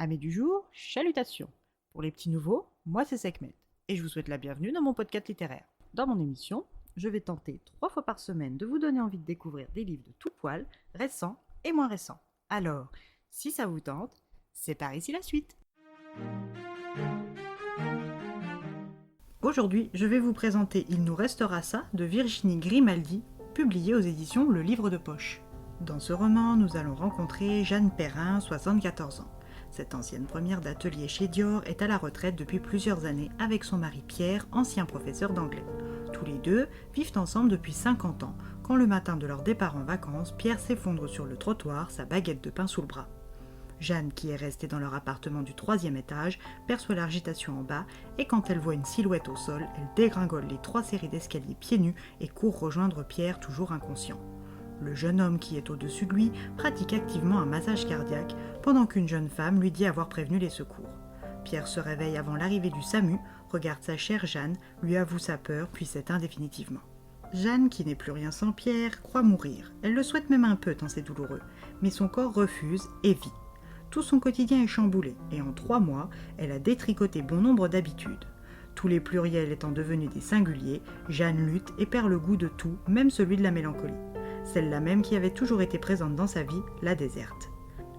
Amis du jour, chalutations. Pour les petits nouveaux, moi c'est Sekhmet et je vous souhaite la bienvenue dans mon podcast littéraire. Dans mon émission, je vais tenter 3 fois par semaine de vous donner envie de découvrir des livres de tout poil, récents et moins récents. Alors, si ça vous tente, c'est par ici la suite. Aujourd'hui, je vais vous présenter Il nous restera ça de Virginie Grimaldi, publié aux éditions Le Livre de Poche. Dans ce roman, nous allons rencontrer Jeanne Perrin, 74 ans. Cette ancienne première d'atelier chez Dior est à la retraite depuis plusieurs années avec son mari Pierre, ancien professeur d'anglais. Tous les deux vivent ensemble depuis 50 ans, quand le matin de leur départ en vacances, Pierre s'effondre sur le trottoir, sa baguette de pain sous le bras. Jeanne, qui est restée dans leur appartement du 3e étage, perçoit l'agitation en bas et quand elle voit une silhouette au sol, elle dégringole les 3 séries d'escaliers pieds nus et court rejoindre Pierre, toujours inconscient. Le jeune homme qui est au-dessus de lui pratique activement un massage cardiaque pendant qu'une jeune femme lui dit avoir prévenu les secours. Pierre se réveille avant l'arrivée du SAMU, regarde sa chère Jeanne, lui avoue sa peur puis s'éteint définitivement. Jeanne, qui n'est plus rien sans Pierre, croit mourir. Elle le souhaite même un peu tant c'est douloureux, mais son corps refuse et vit. Tout son quotidien est chamboulé et en 3 mois, elle a détricoté bon nombre d'habitudes. Tous les pluriels étant devenus des singuliers, Jeanne lutte et perd le goût de tout, même celui de la mélancolie. Celle-là même qui avait toujours été présente dans sa vie, la déserte.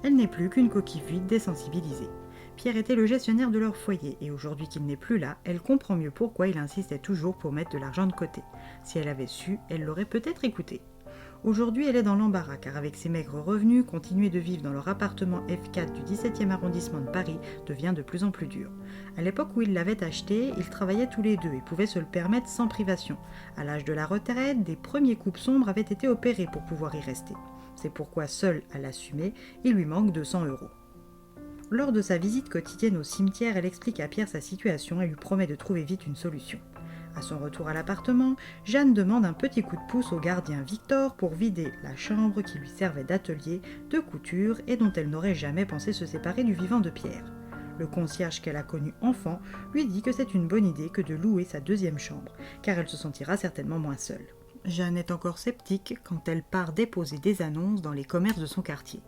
Elle n'est plus qu'une coquille vide désensibilisée. Pierre était le gestionnaire de leur foyer et aujourd'hui qu'il n'est plus là, elle comprend mieux pourquoi il insistait toujours pour mettre de l'argent de côté. Si elle avait su, elle l'aurait peut-être écouté. Aujourd'hui, elle est dans l'embarras car avec ses maigres revenus, continuer de vivre dans leur appartement F4 du 17e arrondissement de Paris devient de plus en plus dur. À l'époque où ils l'avaient acheté, ils travaillaient tous les deux et pouvaient se le permettre sans privation. À l'âge de la retraite, des premiers coupes sombres avaient été opérés pour pouvoir y rester. C'est pourquoi seule à l'assumer, il lui manque 200 €. Lors de sa visite quotidienne au cimetière, elle explique à Pierre sa situation et lui promet de trouver vite une solution. À son retour à l'appartement, Jeanne demande un petit coup de pouce au gardien Victor pour vider la chambre qui lui servait d'atelier, de couture et dont elle n'aurait jamais pensé se séparer du vivant de Pierre. Le concierge qu'elle a connu enfant lui dit que c'est une bonne idée que de louer sa 2e chambre, car elle se sentira certainement moins seule. Jeanne est encore sceptique quand elle part déposer des annonces dans les commerces de son quartier.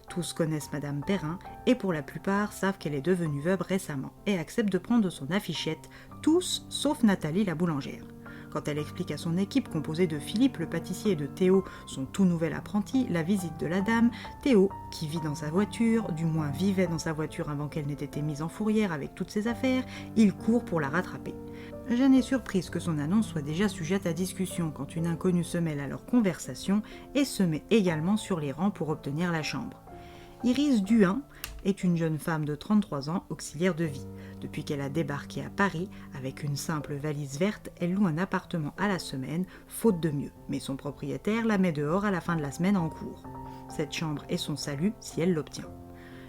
Tous connaissent Madame Perrin et pour la plupart savent qu'elle est devenue veuve récemment et acceptent de prendre son affichette, tous sauf Nathalie la boulangère. Quand elle explique à son équipe composée de Philippe le pâtissier et de Théo, son tout nouvel apprenti, la visite de la dame, Théo, qui vit dans sa voiture, du moins vivait dans sa voiture avant qu'elle n'ait été mise en fourrière avec toutes ses affaires, il court pour la rattraper. Jeanne est surprise que son annonce soit déjà sujette à discussion quand une inconnue se mêle à leur conversation et se met également sur les rangs pour obtenir la chambre. Iris Duhain est une jeune femme de 33 ans, auxiliaire de vie. Depuis qu'elle a débarqué à Paris, avec une simple valise verte, elle loue un appartement à la semaine, faute de mieux. Mais son propriétaire la met dehors à la fin de la semaine en cours. Cette chambre est son salut si elle l'obtient.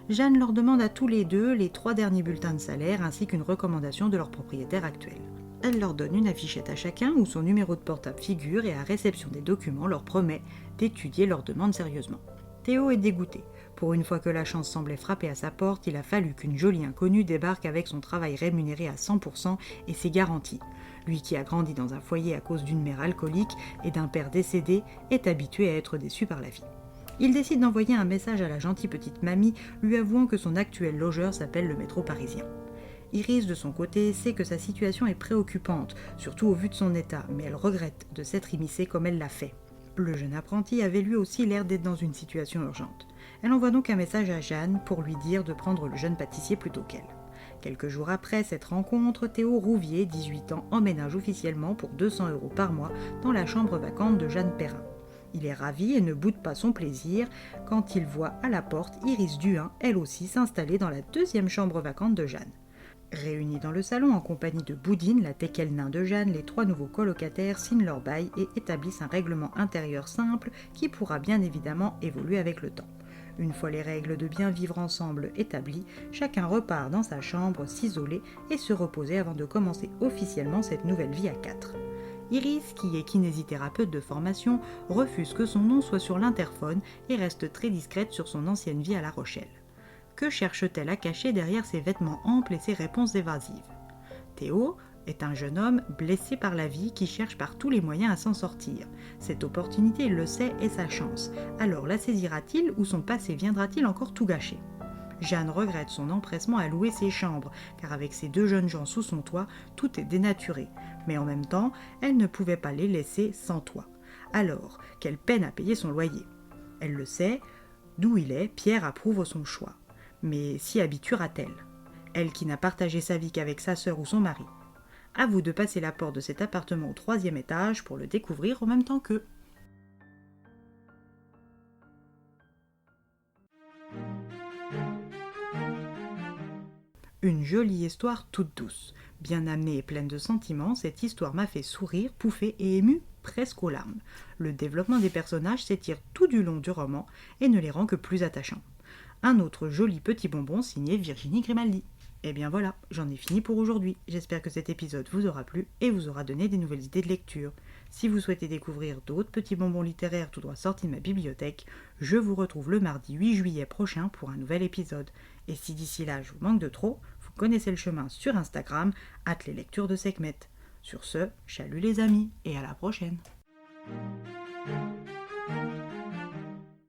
Jeanne leur demande à tous les deux les 3 derniers bulletins de salaire ainsi qu'une recommandation de leur propriétaire actuel. Elle leur donne une affichette à chacun où son numéro de portable figure et à réception des documents leur promet d'étudier leur demande sérieusement. Théo est dégoûté. Pour une fois que la chance semblait frapper à sa porte, il a fallu qu'une jolie inconnue débarque avec son travail rémunéré à 100% et ses garanties. Lui qui a grandi dans un foyer à cause d'une mère alcoolique et d'un père décédé, est habitué à être déçu par la vie. Il décide d'envoyer un message à la gentille petite mamie, lui avouant que son actuel logeur s'appelle le métro parisien. Iris, de son côté, sait que sa situation est préoccupante, surtout au vu de son état, mais elle regrette de s'être immiscée comme elle l'a fait. Le jeune apprenti avait lui aussi l'air d'être dans une situation urgente. Elle envoie donc un message à Jeanne pour lui dire de prendre le jeune pâtissier plutôt qu'elle. Quelques jours après cette rencontre, Théo Rouvier, 18 ans, emménage officiellement pour 200 € par mois dans la chambre vacante de Jeanne Perrin. Il est ravi et ne boude pas son plaisir quand il voit à la porte Iris Duhain, elle aussi, s'installer dans la 2e chambre vacante de Jeanne. Réunis dans le salon en compagnie de Boudine, la teckel nain de Jeanne, les 3 nouveaux colocataires signent leur bail et établissent un règlement intérieur simple qui pourra bien évidemment évoluer avec le temps. Une fois les règles de bien vivre ensemble établies, chacun repart dans sa chambre s'isoler et se reposer avant de commencer officiellement cette nouvelle vie à 4. Iris, qui est kinésithérapeute de formation, refuse que son nom soit sur l'interphone et reste très discrète sur son ancienne vie à La Rochelle. Que cherche-t-elle à cacher derrière ses vêtements amples et ses réponses évasives ? Théo est un jeune homme blessé par la vie qui cherche par tous les moyens à s'en sortir. Cette opportunité, il le sait, est sa chance. Alors la saisira-t-il ou son passé viendra-t-il encore tout gâcher ? Jeanne regrette son empressement à louer ses chambres, car avec ces 2 jeunes gens sous son toit, tout est dénaturé. Mais en même temps, elle ne pouvait pas les laisser sans toit. Alors qu'elle peine à payer son loyer. Elle le sait, d'où il est, Pierre approuve son choix. Mais s'y habituera-t-elle? Elle qui n'a partagé sa vie qu'avec sa sœur ou son mari. À vous de passer la porte de cet appartement au 3e étage pour le découvrir en même temps qu'eux. Une jolie histoire toute douce. Bien amenée et pleine de sentiments, cette histoire m'a fait sourire, pouffer et ému presque aux larmes. Le développement des personnages s'étire tout du long du roman et ne les rend que plus attachants. Un autre joli petit bonbon signé Virginie Grimaldi. Et bien voilà, j'en ai fini pour aujourd'hui. J'espère que cet épisode vous aura plu et vous aura donné des nouvelles idées de lecture. Si vous souhaitez découvrir d'autres petits bonbons littéraires tout droit sortis de ma bibliothèque, je vous retrouve le mardi 8 juillet prochain pour un nouvel épisode. Et si d'ici là je vous manque de trop, vous connaissez le chemin sur Instagram, @leslecturesdeSekhmet. Sur ce, chalut les amis et à la prochaine.